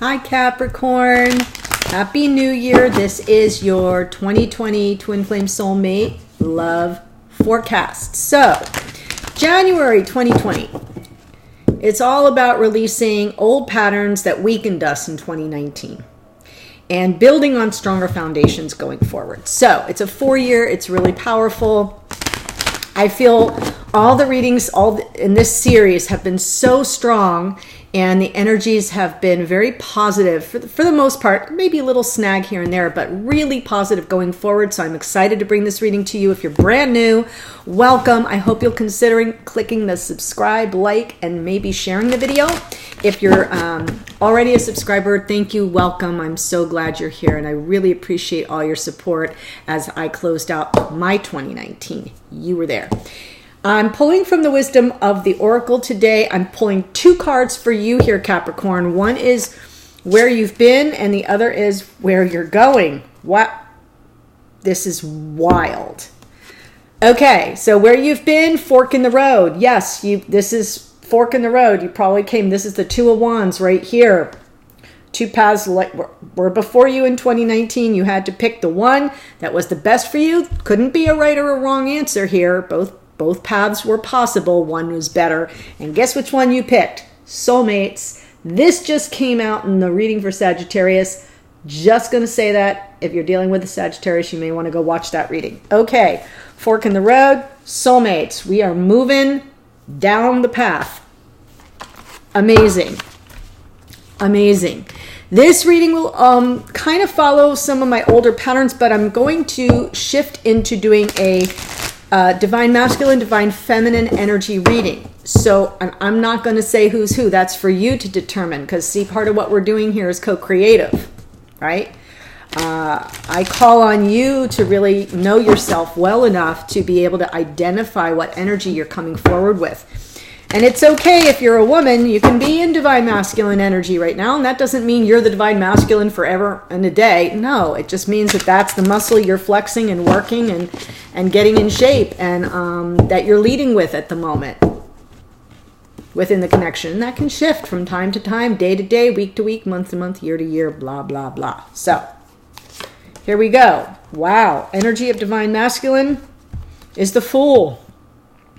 Hi Capricorn. Happy New Year. This is your 2020 Twin Flame Soulmate Love Forecast. So, January 2020. It's all about releasing old patterns that weakened us in 2019 and building on stronger foundations going forward. So, it's a 4-year, it's really powerful. I feel all the readings in this series have been so strong, and the energies have been very positive for the most part. Maybe a little snag here and there, but really positive going forward. So I'm excited to bring this reading to you. If you're brand new, welcome. I hope you'll consider clicking the subscribe, like, and maybe sharing the video. If you're already a subscriber, thank you, welcome. I'm so glad you're here, and I really appreciate all your support as I closed out my 2019. You were there. I'm pulling from the wisdom of the Oracle today. I'm pulling 2 cards for you here, Capricorn. One is where you've been, and the other is where you're going. What? This is wild. Okay, so where you've been, fork in the road. Yes, this is fork in the road. You probably came. This is the 2 of Wands right here. 2 paths were before you in 2019. You had to pick the one that was the best for you. Couldn't be a right or a wrong answer here. Both paths were possible. One was better. And guess which one you picked? Soulmates. This just came out in the reading for Sagittarius. Just going to say that. If you're dealing with a Sagittarius, you may want to go watch that reading. Okay. Fork in the road. Soulmates. We are moving down the path. Amazing. Amazing. This reading will kind of follow some of my older patterns, but I'm going to shift into doing a divine masculine, divine feminine energy reading. So I'm not going to say who's who. That's for you to determine, because see, part of what we're doing here is co-creative, right? I call on you to really know yourself well enough to be able to identify what energy you're coming forward with. And it's okay if you're a woman, you can be in divine masculine energy right now, and that doesn't mean you're the divine masculine forever and a day. No, it just means that that's the muscle you're flexing and working and getting in shape, and that you're leading with at the moment within the connection. That can shift from time to time, day to day, week to week, month to month, year to year, blah, blah, blah. So, here we go. Wow. Energy of divine masculine is the Fool.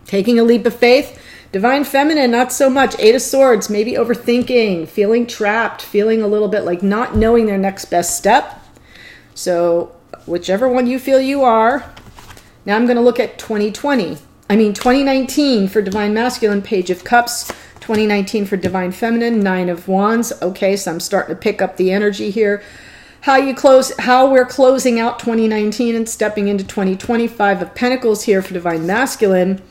Taking a leap of faith. Divine feminine, not so much. 8 of Swords, maybe overthinking, feeling trapped, feeling a little bit like not knowing their next best step. So, whichever one you feel you are. Now I'm going to look at 2019 for divine masculine, Page of Cups. 2019 for divine feminine, 9 of Wands. Okay, so I'm starting to pick up the energy here. How we're closing out 2019 and stepping into 2020. 5 of Pentacles here for divine masculine.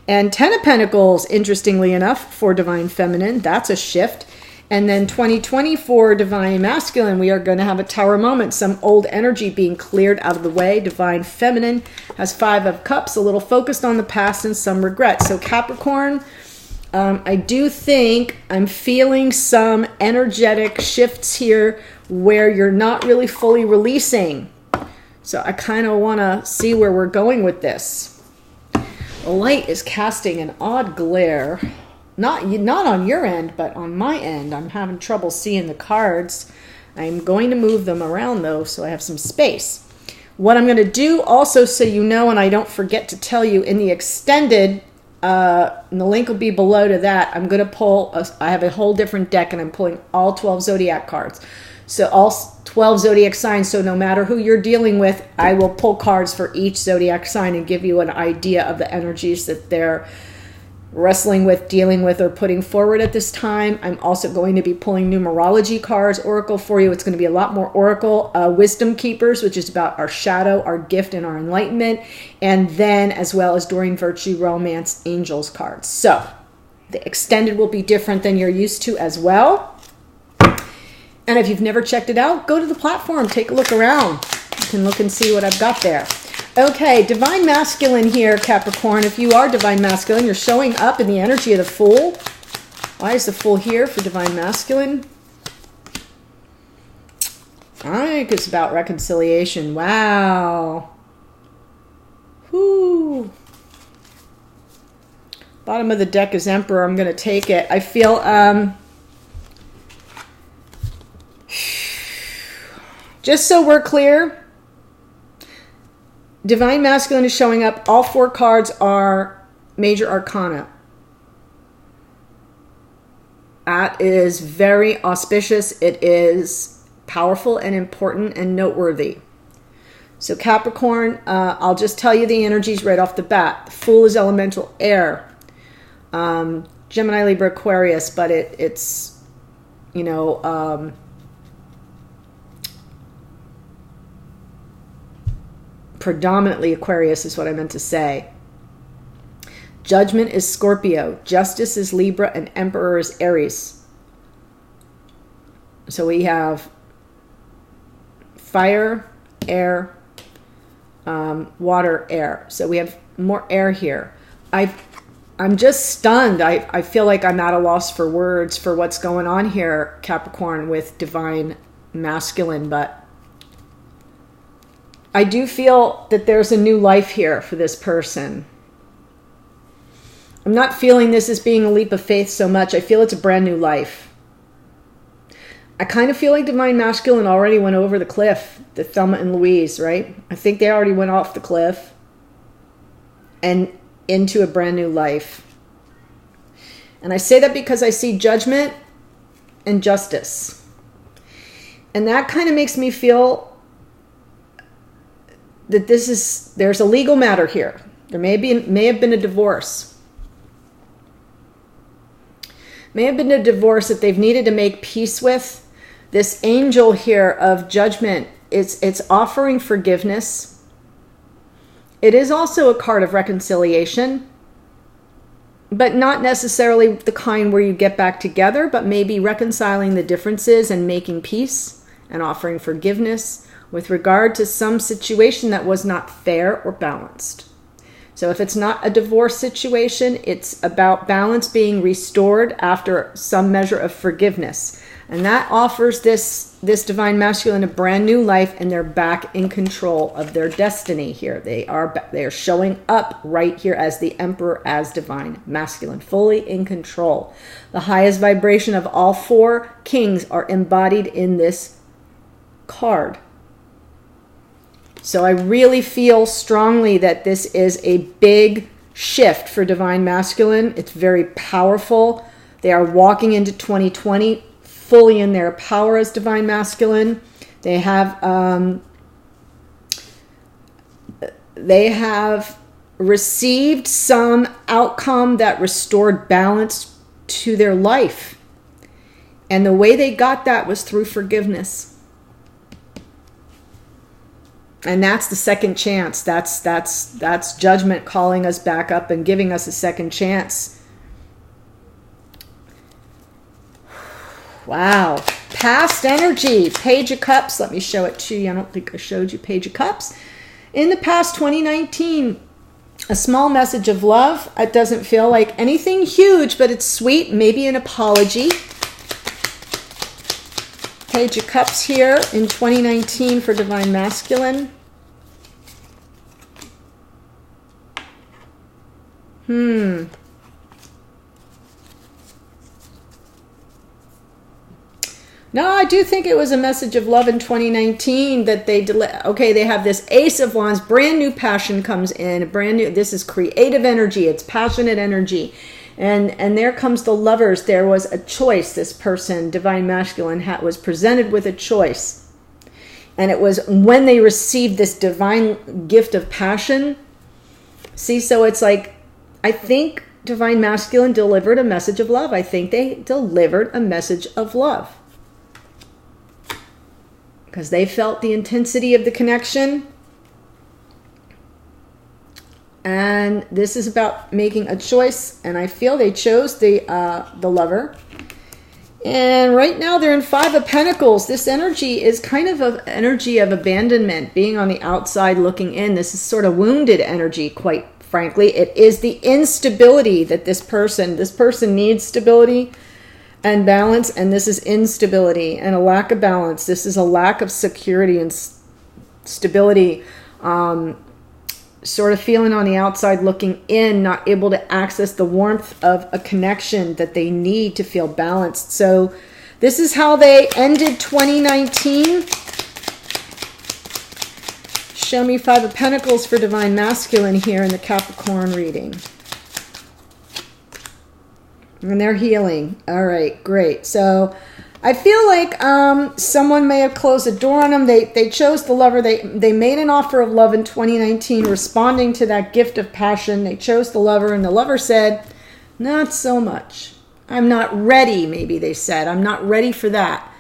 And 10 of Pentacles, interestingly enough, for divine feminine. That's a shift. And then 2020 for divine masculine, we are going to have a Tower moment. Some old energy being cleared out of the way. Divine feminine has 5 of Cups, a little focused on the past and some regret. So Capricorn, I do think I'm feeling some energetic shifts here where you're not really fully releasing. So I kind of want to see where we're going with this. The light is casting an odd glare. Not on your end, but on my end. I'm having trouble seeing the cards. I'm going to move them around, though, so I have some space. What I'm going to do also, so you know, and I don't forget to tell you, in the extended, and the link will be below to that, I'm going to pull, I have a whole different deck, and I'm pulling all 12 Zodiac cards. So all 12 Zodiac signs, so no matter who you're dealing with, I will pull cards for each Zodiac sign and give you an idea of the energies that they're wrestling with, dealing with, or putting forward at this time. I'm also going to be pulling numerology cards, Oracle for you. It's going to be a lot more Oracle. Wisdom Keepers, which is about our shadow, our gift, and our enlightenment. And then, as well as Doreen Virtue, Romance, Angels cards. So, the extended will be different than you're used to as well. And if you've never checked it out, go to the platform, take a look around. You can look and see what I've got there. Okay, divine masculine here, Capricorn. If you are divine masculine, you're showing up in the energy of the Fool. Why is the Fool here for divine masculine? I think it's about reconciliation. Wow. Whoo. Bottom of the deck is Emperor. I'm going to take it. I feel just so we're clear, Divine Masculine is showing up. All 4 cards are major arcana. That is very auspicious. It is powerful and important and noteworthy. So Capricorn, I'll just tell you the energies right off the bat. The Fool is elemental air. Gemini, Libra, Aquarius, but it's, you know, predominantly Aquarius is what I meant to say. Judgment is Scorpio. Justice is Libra, and Emperor is Aries. So we have fire, air, water, air. So we have more air here. I'm just stunned. I feel like I'm at a loss for words for what's going on here, Capricorn, with Divine Masculine, but I do feel that there's a new life here for this person. I'm not feeling this as being a leap of faith so much. I feel it's a brand new life. I kind of feel like Divine Masculine already went over the cliff, the Thelma and Louise, right? I think they already went off the cliff and into a brand new life. And I say that because I see judgment and justice. And that kind of makes me feel that there's a legal matter here. There may have been a divorce. May have been a divorce that they've needed to make peace with. This angel here of judgment, it's offering forgiveness. It is also a card of reconciliation, but not necessarily the kind where you get back together, but maybe reconciling the differences and making peace and offering forgiveness with regard to some situation that was not fair or balanced. So if it's not a divorce situation, it's about balance being restored after some measure of forgiveness. And that offers this Divine Masculine a brand new life, and they're back in control of their destiny here. They are showing up right here as the Emperor, as Divine Masculine, fully in control. The highest vibration of all 4 kings are embodied in this card. So I really feel strongly that this is a big shift for Divine Masculine. It's very powerful. They are walking into 2020 fully in their power as Divine Masculine. They have received some outcome that restored balance to their life. And the way they got that was through forgiveness. And that's the second chance. That's judgment calling us back up and giving us a second chance. Wow. Past energy. Page of Cups. Let me show it to you. I don't think I showed you Page of Cups. In the past 2019, a small message of love. It doesn't feel like anything huge, but it's sweet. Maybe an apology. Page of Cups here in 2019 for Divine Masculine. No, I do think it was a message of love in 2019 that they have this Ace of Wands, brand new passion comes in, this is creative energy, it's passionate energy. And there comes the Lovers. There was a choice. This person, Divine Masculine, was presented with a choice. And it was when they received this divine gift of passion. See, so it's like, I think Divine Masculine delivered a message of love. I think they delivered a message of love. Because they felt the intensity of the connection. And this is about making a choice. And I feel they chose the Lover. And right now they're in 5 of Pentacles. This energy is kind of an energy of abandonment, being on the outside looking in. This is sort of wounded energy, quite frankly. It is the instability that this person needs stability and balance, and this is instability and a lack of balance. This is a lack of security and stability. Sort of feeling on the outside looking in, not able to access the warmth of a connection that they need to feel balanced. So this is how they ended 2019. Show me Five of Pentacles for Divine Masculine here in the Capricorn reading. And they're healing. All right, great. So I feel like someone may have closed the door on them. They chose the lover. They made an offer of love in 2019, responding to that gift of passion. They chose the lover, and the lover said, not so much. I'm not ready, maybe they said. I'm not ready for that.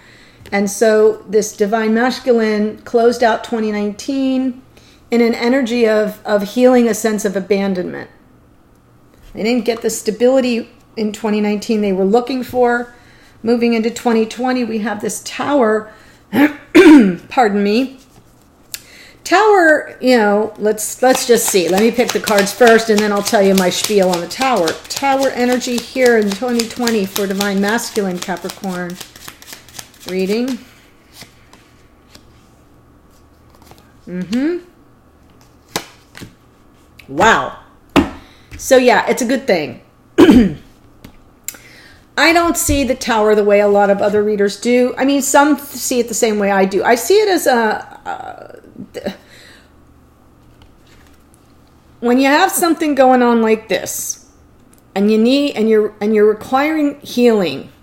And so this Divine Masculine closed out 2019 in an energy of healing a sense of abandonment. They didn't get the stability in 2019 they were looking for. Moving into 2020, we have this Tower. Pardon me. Tower, you know, let's just see. Let me pick the cards first, and then I'll tell you my spiel on the Tower. Tower energy here in 2020 for Divine Masculine Capricorn reading. Wow. So yeah, it's a good thing. I don't see the Tower the way a lot of other readers do. I mean, some see it the same way I do. I see it as when you have something going on like this, and you're requiring healing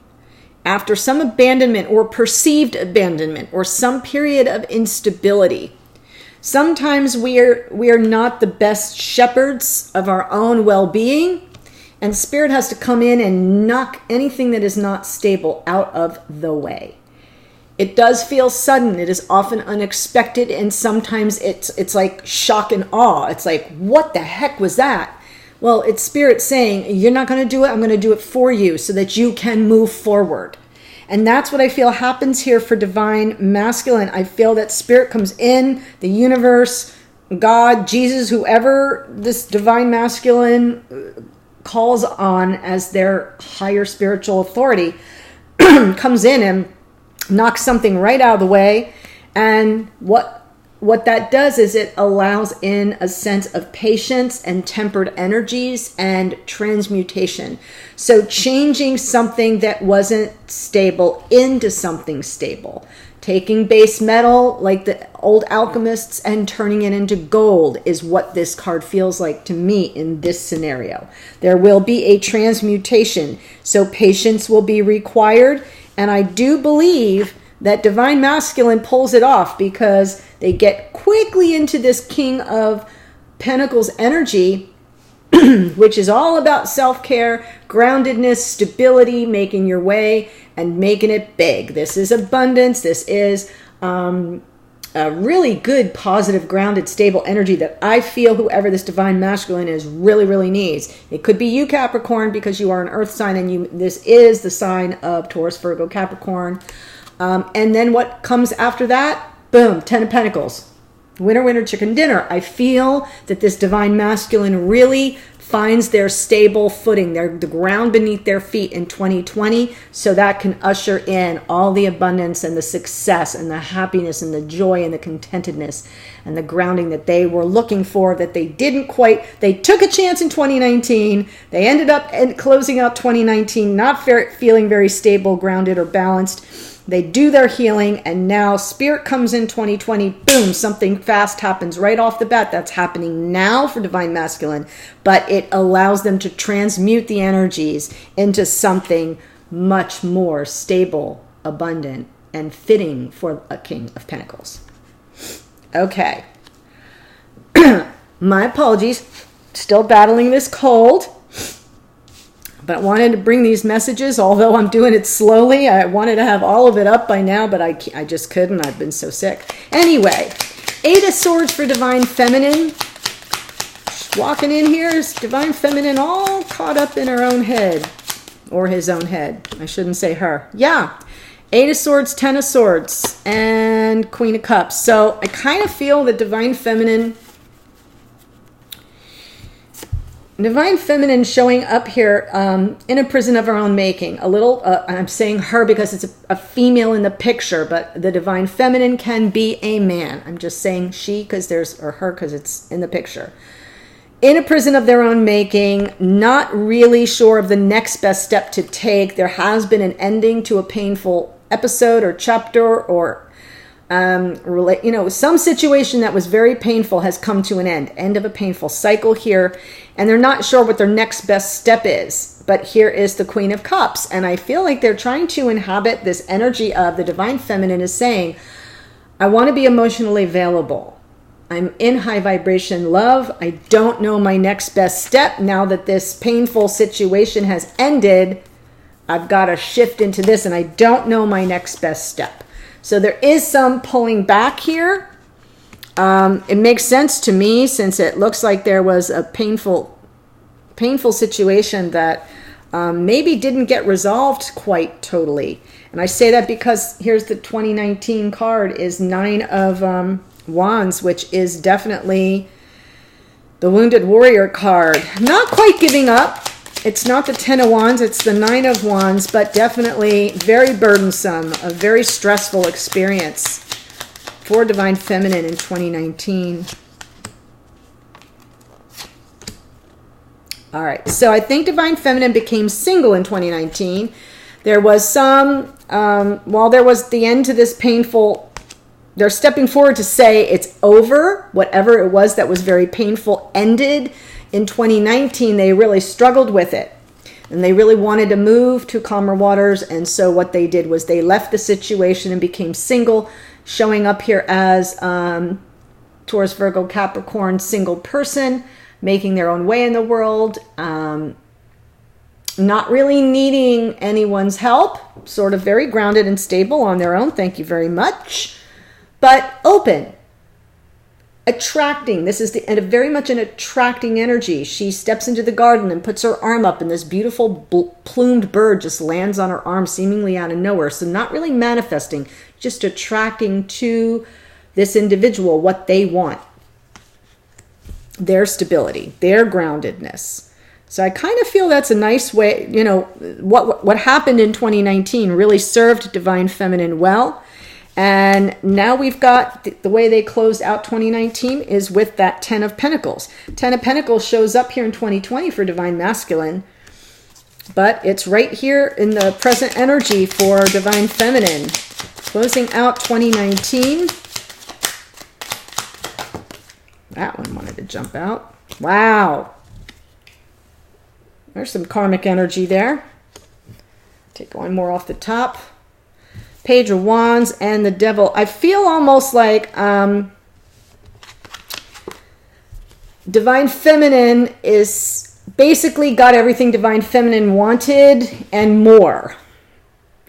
after some abandonment or perceived abandonment or some period of instability. Sometimes we are not the best shepherds of our own well-being, and Spirit has to come in and knock anything that is not stable out of the way. It does feel sudden. It is often unexpected, and sometimes it's like shock and awe. It's like, what the heck was that? Well, it's Spirit saying, you're not going to do it. I'm going to do it for you so that you can move forward. And that's what I feel happens here for Divine Masculine. I feel that Spirit comes in, the universe, God, Jesus, whoever this Divine Masculine calls on as their higher spiritual authority, comes in and knocks something right out of the way. And what that does is it allows in a sense of patience and tempered energies and transmutation. So changing something that wasn't stable into something stable. Taking base metal like the old alchemists and turning it into gold is what this card feels like to me in this scenario. There will be a transmutation, so patience will be required. And I do believe that Divine Masculine pulls it off because they get quickly into this King of Pentacles energy, which is all about self-care, groundedness, stability, making your way and making it big. This is abundance. This is a really good, positive, grounded, stable energy that I feel whoever this Divine Masculine is really, really needs. It could be you, Capricorn, because you are an earth sign, and this is the sign of Taurus, Virgo, Capricorn. And then what comes after that? Boom, 10 of Pentacles. Winner, winner, chicken dinner. I feel that this Divine Masculine really finds their stable footing, the ground beneath their feet in 2020, so that can usher in all the abundance and the success and the happiness and the joy and the contentedness and the grounding that they were looking for, that they didn't quite. They took a chance in 2019. They ended up closing out 2019 not feeling very stable, grounded, or balanced. They do their healing, and now Spirit comes in 2020. Boom, something fast happens right off the bat. That's happening now for Divine Masculine, but it allows them to transmute the energies into something much more stable, abundant, and fitting for a King of Pentacles. Okay. My apologies. Still battling this cold. But I wanted to bring these messages, although I'm doing it slowly. I wanted to have all of it up by now, but I just couldn't. I've been so sick. Anyway, 8 of Swords for Divine Feminine. Just walking in here is Divine Feminine all caught up in her own head. Or his own head. I shouldn't say her. Yeah. 8 of Swords, 10 of Swords, and Queen of Cups. So I kind of feel that Divine Feminine showing up here in a prison of her own making. A little, I'm saying her because it's a female in the picture, but the Divine Feminine can be a man. I'm just saying she or her because it's in the picture. In a prison of their own making, not really sure of the next best step to take. There has been an ending to a painful episode or chapter or Some situation that was very painful has come to an end of a painful cycle here, and they're not sure what their next best step is. But here is the Queen of Cups, and I feel like they're trying to inhabit this energy of the Divine Feminine is saying, I want to be emotionally available. I'm in high vibration love. I don't know my next best step. Now that this painful situation has ended, I've got to shift into this, and I don't know my next best step. So there is some pulling back here. It makes sense to me, since it looks like there was a painful situation that maybe didn't get resolved quite totally. And I say that because here's the 2019 card is 9 of Wands, which is definitely the Wounded Warrior card. Not quite giving up. It's not the 10 of Wands, it's the 9 of Wands, but definitely very burdensome, a very stressful experience for Divine Feminine in 2019. All right, so I think Divine Feminine became single in 2019. There was some, while there was the end to this painful, they're stepping forward to say it's over. Whatever it was that was very painful ended. In 2019, they really struggled with it, and they really wanted to move to calmer waters. And so what they did was they left the situation and became single, showing up here as Taurus, Virgo, Capricorn, single person, making their own way in the world, not really needing anyone's help, sort of very grounded and stable on their own. Thank you very much. But open. Attracting. This is very much an attracting energy. She steps into the garden and puts her arm up, and this beautiful plumed bird just lands on her arm seemingly out of nowhere. So not really manifesting, just attracting to this individual what they want. Their stability, their groundedness. So I kind of feel that's a nice way, what happened in 2019 really served Divine Feminine well. And now we've got the way they closed out 2019 is with that 10 of Pentacles. 10 of Pentacles shows up here in 2020 for Divine Masculine, but it's right here in the present energy for Divine Feminine. Closing out 2019. That one wanted to jump out. Wow. There's some karmic energy there. Take one more off the top. Page of Wands and the Devil. I feel almost like Divine Feminine is basically got everything Divine Feminine wanted and more.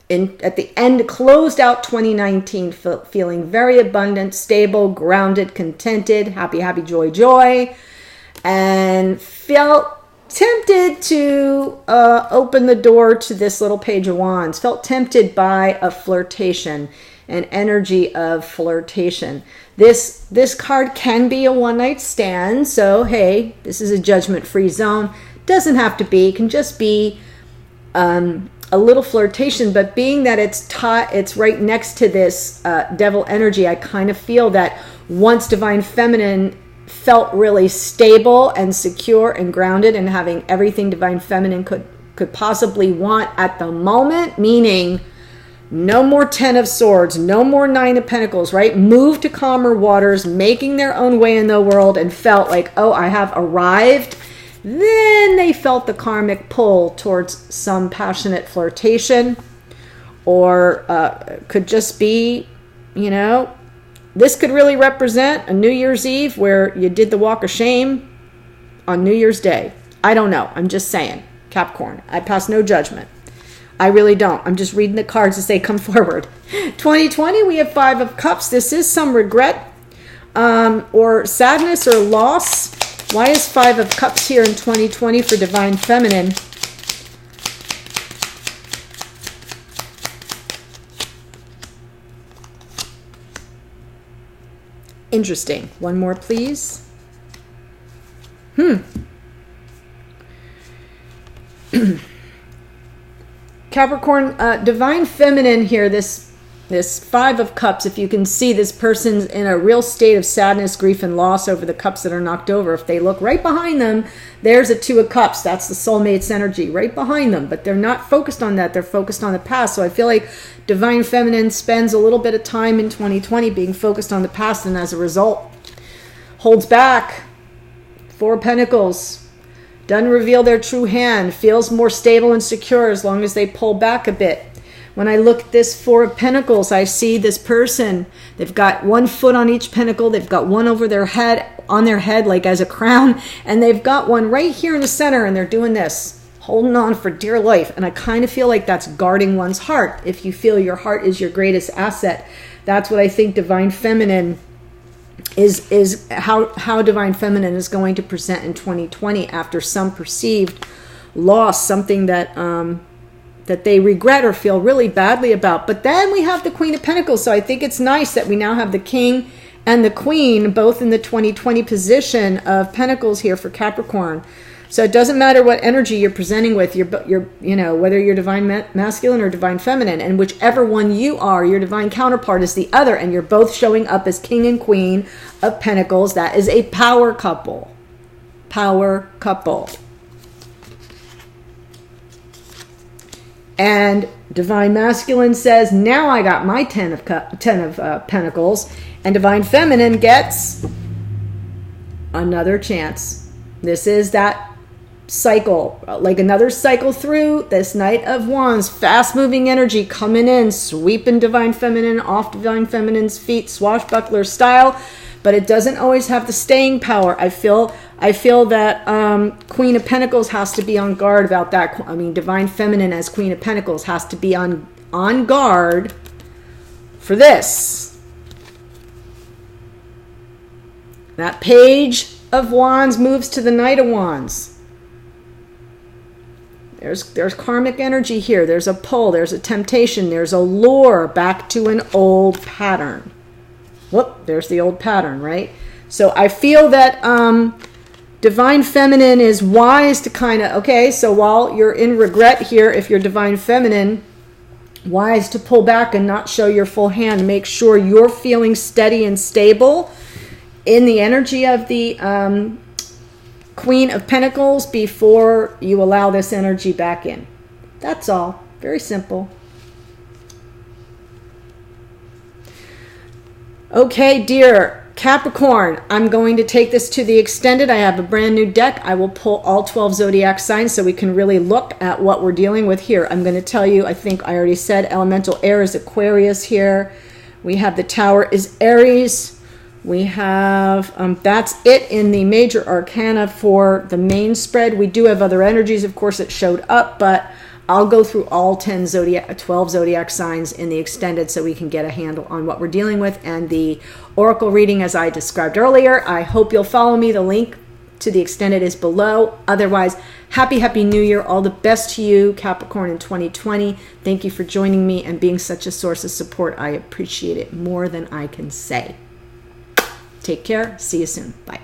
At the end, closed out 2019 feeling very abundant, stable, grounded, contented, happy, happy, joy, joy, and felt tempted to open the door to this little Page of Wands. Felt tempted by a flirtation, an energy of flirtation. This card can be a one-night stand, so hey, this is a judgment-free zone. Doesn't have to be, can just be a little flirtation, but being that it's right next to this devil energy, I kind of feel that once Divine Feminine felt really stable and secure and grounded and having everything Divine Feminine could possibly want at the moment, meaning no more 10 of Swords, no more 9 of Pentacles, right? Move to calmer waters, making their own way in the world, and felt like, oh, I have arrived. Then they felt the karmic pull towards some passionate flirtation, or could just be, this could really represent a New Year's Eve where you did the walk of shame on New Year's Day. I don't know. I'm just saying. Capricorn. I pass no judgment. I really don't. I'm just reading the cards to say come forward. 2020, we have 5 of Cups. This is some regret or sadness or loss. Why is 5 of Cups here in 2020 for Divine Feminine? Interesting. One more, please. Capricorn, Divine Feminine here, this This Five of Cups, if you can see, this person's in a real state of sadness, grief, and loss over the cups that are knocked over. If they look right behind them, there's a Two of Cups. That's the soulmate's energy right behind them. But they're not focused on that. They're focused on the past. So I feel like Divine Feminine spends a little bit of time in 2020 being focused on the past, and as a result, holds back. Four of Pentacles. Doesn't reveal their true hand. Feels more stable and secure as long as they pull back a bit. When I look at this Four of Pentacles, I see this person. They've got one foot on each pentacle. They've got one over their head, on their head, like as a crown. And they've got one right here in the center, and they're doing this, holding on for dear life. And I kind of feel like that's guarding one's heart. If you feel your heart is your greatest asset, that's what I think Divine Feminine is how Divine Feminine is going to present in 2020 after some perceived loss, something that that they regret or feel really badly about. But then we have the Queen of Pentacles. So I think it's nice that we now have the King and the Queen both in the 2020 position of Pentacles here for Capricorn. So it doesn't matter what energy you're presenting with, you're you know, whether you're Divine Masculine or Divine Feminine, and whichever one you are, your divine counterpart is the other, and you're both showing up as King and Queen of Pentacles. That is a power couple. Power couple. And Divine Masculine says, now I got my 10 of Pentacles. And Divine Feminine gets another chance. This is that cycle, like another cycle through this Knight of Wands. Fast-moving energy coming in, sweeping Divine Feminine off Divine Feminine's feet, swashbuckler style. But it doesn't always have the staying power. I feel that Queen of Pentacles has to be on guard about that. I mean, Divine Feminine as Queen of Pentacles has to be on guard for this. That Page of Wands moves to the Knight of Wands. There's karmic energy here. There's a pull. There's a temptation. There's a lure back to an old pattern. Whoop, there's the old pattern, right? So I feel that Divine Feminine is wise to kind of, okay, so while you're in regret here, if you're Divine Feminine, wise to pull back and not show your full hand. Make sure you're feeling steady and stable in the energy of the Queen of Pentacles before you allow this energy back in. That's all. Very simple. Okay, dear Capricorn, I'm going to take this to the extended. I have a brand new deck. I will pull all 12 zodiac signs so we can really look at what we're dealing with here. I'm going to tell you, I think I already said elemental air is Aquarius here. We have the Tower is Aries. We have, that's it in the major arcana for the main spread. We do have other energies, of course, that showed up, but I'll go through all 12 zodiac signs in the extended so we can get a handle on what we're dealing with, and the oracle reading as I described earlier. I hope you'll follow me. The link to the extended is below. Otherwise, happy New Year. All the best to you, Capricorn, in 2020. Thank you for joining me and being such a source of support. I appreciate it more than I can say. Take care. See you soon. Bye.